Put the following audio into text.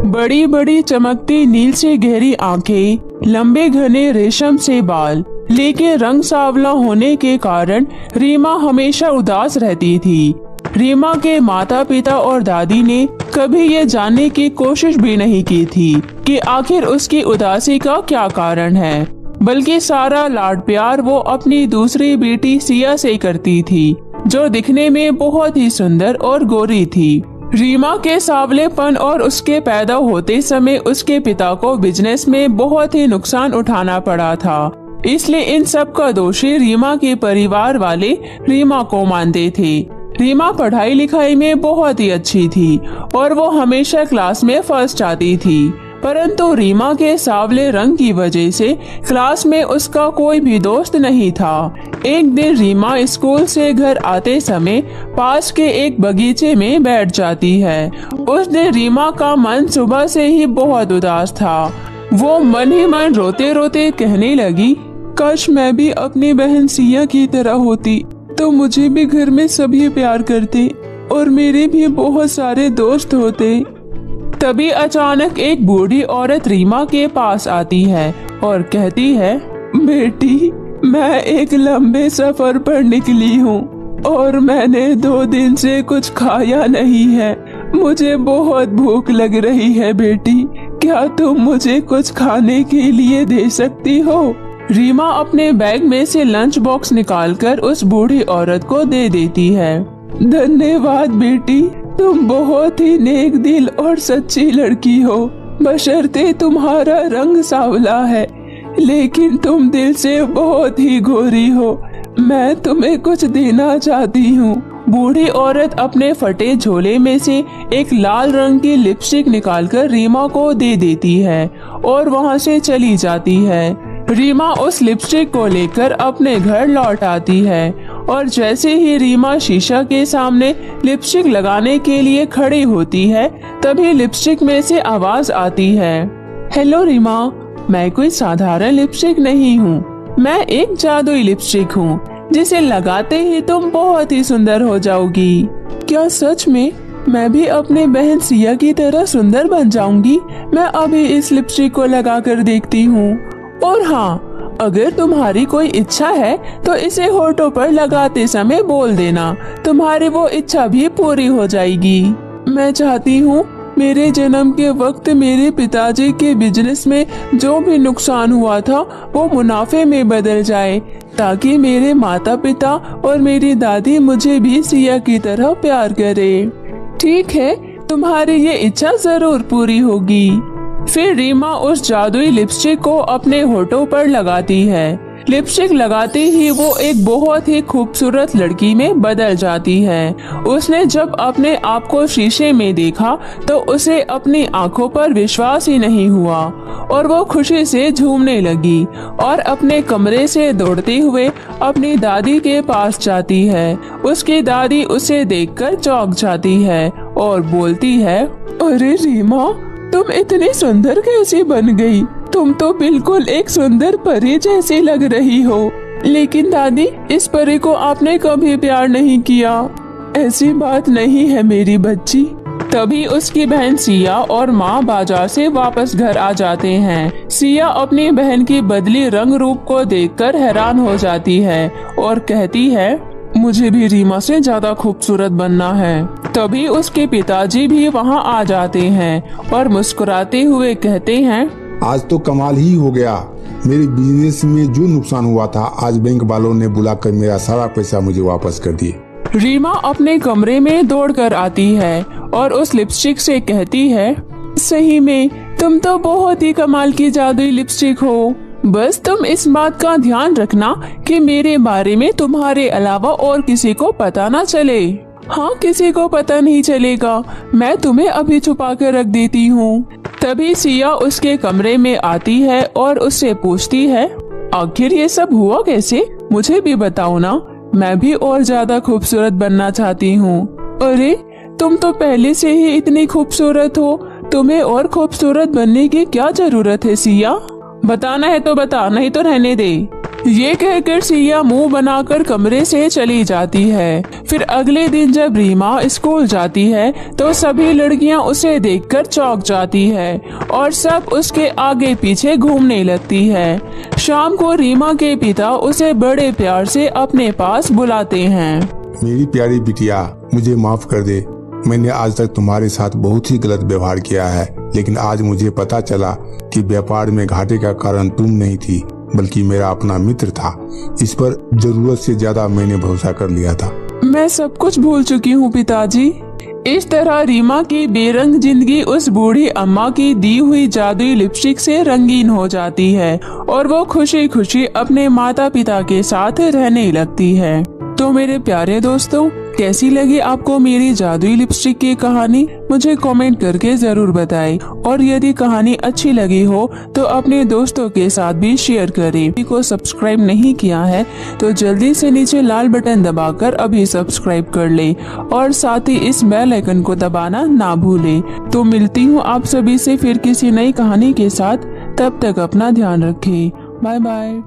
बड़ी बड़ी चमकती नील से गहरी आंखें, लंबे घने रेशम से बाल, लेकिन रंग सांवला होने के कारण रीमा हमेशा उदास रहती थी। रीमा के माता पिता और दादी ने कभी ये जानने की कोशिश भी नहीं की थी कि आखिर उसकी उदासी का क्या कारण है, बल्कि सारा लाड प्यार वो अपनी दूसरी बेटी सिया से करती थी, जो दिखने में बहुत ही सुंदर और गोरी थी। रीमा के सांवलेपन और उसके पैदा होते समय उसके पिता को बिजनेस में बहुत ही नुकसान उठाना पड़ा था, इसलिए इन सब का दोषी रीमा के परिवार वाले रीमा को मानते थे। रीमा पढ़ाई लिखाई में बहुत ही अच्छी थी और वो हमेशा क्लास में फर्स्ट आती थी, परंतु रीमा के सांवले रंग की वजह से क्लास में उसका कोई भी दोस्त नहीं था। एक दिन रीमा स्कूल से घर आते समय पास के एक बगीचे में बैठ जाती है। उस दिन रीमा का मन सुबह से ही बहुत उदास था। वो मन ही मन रोते रोते कहने लगी, काश मैं भी अपनी बहन सिया की तरह होती तो मुझे भी घर में सभी प्यार करते और मेरे भी बहुत सारे दोस्त होते। तभी अचानक एक बूढ़ी औरत रीमा के पास आती है और कहती है, बेटी, मैं एक लंबे सफर पर निकली हूँ और मैंने 2 दिन से कुछ खाया नहीं है। मुझे बहुत भूख लग रही है बेटी, क्या तुम मुझे कुछ खाने के लिए दे सकती हो? रीमा अपने बैग में से लंच बॉक्स निकालकर उस बूढ़ी औरत को दे देती है। धन्यवाद बेटी, तुम बहुत ही नेक दिल और सच्ची लड़की हो। बशर्ते तुम्हारा रंग सांवला है, लेकिन तुम दिल से बहुत ही गोरी हो। मैं तुम्हें कुछ देना चाहती हूँ। बूढ़ी औरत अपने फटे झोले में से एक लाल रंग की लिपस्टिक निकालकर रीमा को दे देती है और वहाँ से चली जाती है। रीमा उस लिपस्टिक को लेकर अपने घर लौट आती है और जैसे ही रीमा शीशा के सामने लिपस्टिक लगाने के लिए खड़ी होती है, तभी लिपस्टिक में से आवाज आती है, हेलो रीमा, मैं कोई साधारण लिपस्टिक नहीं हूँ, मैं एक जादुई लिपस्टिक हूँ जिसे लगाते ही तुम बहुत ही सुंदर हो जाओगी। क्या सच में मैं भी अपने बहन सिया की तरह सुंदर बन जाऊंगी? मैं अभी इस लिपस्टिक को लगा कर देखती हूँ। और हाँ, अगर तुम्हारी कोई इच्छा है तो इसे होठों पर लगाते समय बोल देना, तुम्हारी वो इच्छा भी पूरी हो जाएगी। मैं चाहती हूँ मेरे जन्म के वक्त मेरे पिताजी के बिजनेस में जो भी नुकसान हुआ था वो मुनाफे में बदल जाए, ताकि मेरे माता पिता और मेरी दादी मुझे भी सिया की तरह प्यार करे। ठीक है, तुम्हारी ये इच्छा जरूर पूरी होगी। फिर रीमा उस जादुई लिपस्टिक को अपने होठों पर लगाती है। लिपस्टिक लगाते ही वो एक बहुत ही खूबसूरत लड़की में बदल जाती है। उसने जब अपने आप को शीशे में देखा तो उसे अपनी आंखों पर विश्वास ही नहीं हुआ और वो खुशी से झूमने लगी और अपने कमरे से दौड़ते हुए अपनी दादी के पास जाती है। उसकी दादी उसे देखकर चौंक जाती है और बोलती है, अरे रीमा, तुम इतनी सुंदर कैसे बन गई? तुम तो बिल्कुल एक सुंदर परी जैसी लग रही हो। लेकिन दादी, इस परी को आपने कभी प्यार नहीं किया। ऐसी बात नहीं है मेरी बच्ची। तभी उसकी बहन सिया और माँ बाजार से वापस घर आ जाते हैं। सिया अपनी बहन की बदली रंग रूप को देखकर हैरान हो जाती है और कहती है, मुझे भी रीमा से ज्यादा खूबसूरत बनना है। तभी उसके पिताजी भी वहाँ आ जाते हैं और मुस्कुराते हुए कहते हैं, आज तो कमाल ही हो गया। मेरे बिजनेस में जो नुकसान हुआ था, आज बैंक वालों ने बुलाकर मेरा सारा पैसा मुझे वापस कर दिए। रीमा अपने कमरे में दौड़कर आती है और उस लिपस्टिक से कहती है, सही में तुम तो बहुत ही कमाल की जादुई लिपस्टिक हो। बस तुम इस बात का ध्यान रखना कि मेरे बारे में तुम्हारे अलावा और किसी को पता ना चले। हाँ, किसी को पता नहीं चलेगा। मैं तुम्हें अभी छुपा कर रख देती हूँ। तभी सिया उसके कमरे में आती है और उससे पूछती है, आखिर ये सब हुआ कैसे? मुझे भी बताओ ना, मैं भी और ज्यादा खूबसूरत बनना चाहती हूँ। अरे, तुम तो पहले से ही इतनी खूबसूरत हो, तुम्हें और खूबसूरत बनने की क्या जरूरत है सिया? बताना है तो बता, नहीं तो रहने दे। ये कहकर सिया मुंह बनाकर कमरे से चली जाती है। फिर अगले दिन जब रीमा स्कूल जाती है तो सभी लड़कियां उसे देखकर चौंक जाती है और सब उसके आगे पीछे घूमने लगती है। शाम को रीमा के पिता उसे बड़े प्यार से अपने पास बुलाते हैं। मेरी प्यारी बिटिया, मुझे माफ कर दे। मैंने आज तक तुम्हारे साथ बहुत ही गलत व्यवहार किया है, लेकिन आज मुझे पता चला कि व्यापार में घाटे का कारण तुम नहीं थी, बल्कि मेरा अपना मित्र था। इस पर जरूरत से ज्यादा मैंने भरोसा कर लिया था। मैं सब कुछ भूल चुकी हूँ पिताजी। इस तरह रीमा की बेरंग जिंदगी उस बूढ़ी अम्मा की दी हुई जादुई लिपस्टिक से रंगीन हो जाती है और वो खुशी खुशी अपने माता पिता के साथ रहने लगती है। तो मेरे प्यारे दोस्तों, कैसी लगी आपको मेरी जादुई लिपस्टिक की कहानी? मुझे कमेंट करके जरूर बताएं। और यदि कहानी अच्छी लगी हो तो अपने दोस्तों के साथ भी शेयर करें। को सब्सक्राइब नहीं किया है तो जल्दी से नीचे लाल बटन दबाकर अभी सब्सक्राइब कर ले और साथ ही इस बेल आइकन को दबाना ना भूले। तो मिलती हूँ आप सभी से फिर किसी नई कहानी के साथ। तब तक अपना ध्यान रखें। Bye bye.